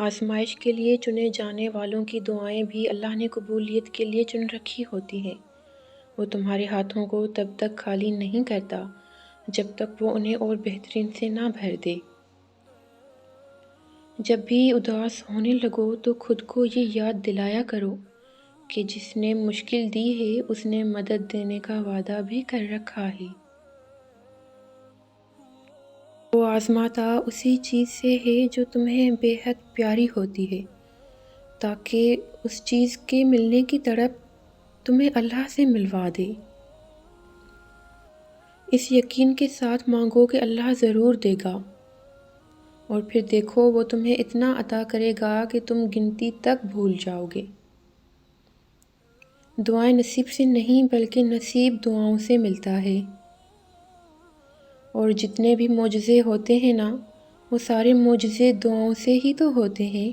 آزمائش کے لیے چنے جانے والوں کی دعائیں بھی اللہ نے قبولیت کے لیے چن رکھی ہوتی ہیں۔ وہ تمہارے ہاتھوں کو تب تک خالی نہیں کرتا جب تک وہ انہیں اور بہترین سے نہ بھر دے۔ جب بھی اداس ہونے لگو تو خود کو یہ یاد دلایا کرو کہ جس نے مشکل دی ہے اس نے مدد دینے کا وعدہ بھی کر رکھا ہے۔ وہ آزماتا اسی چیز سے ہے جو تمہیں بے حد پیاری ہوتی ہے، تاکہ اس چیز کے ملنے کی تڑپ تمہیں اللہ سے ملوا دے۔ اس یقین کے ساتھ مانگو کہ اللہ ضرور دے گا، اور پھر دیکھو وہ تمہیں اتنا عطا کرے گا کہ تم گنتی تک بھول جاؤ گے۔ دعائیں نصیب سے نہیں بلکہ نصیب دعاؤں سے ملتا ہے، اور جتنے بھی معجزے ہوتے ہیں نا، وہ سارے معجزے دعاؤں سے ہی تو ہوتے ہیں۔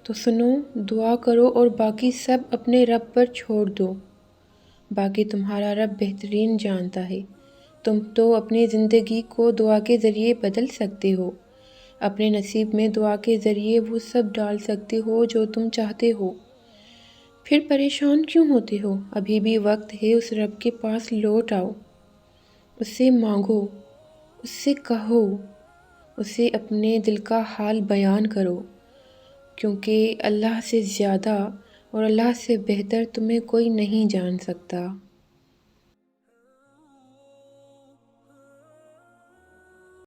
تو سنو، دعا کرو اور باقی سب اپنے رب پر چھوڑ دو، باقی تمہارا رب بہترین جانتا ہے۔ تم تو اپنی زندگی کو دعا کے ذریعے بدل سکتے ہو، اپنے نصیب میں دعا کے ذریعے وہ سب ڈال سکتے ہو جو تم چاہتے ہو۔ پھر پریشان کیوں ہوتے ہو؟ ابھی بھی وقت ہے، اس رب کے پاس لوٹ آؤ، اس سے مانگو، اس سے کہو، اسے اپنے دل کا حال بیان کرو، کیونکہ اللہ سے زیادہ اور اللہ سے بہتر تمہیں کوئی نہیں جان سکتا۔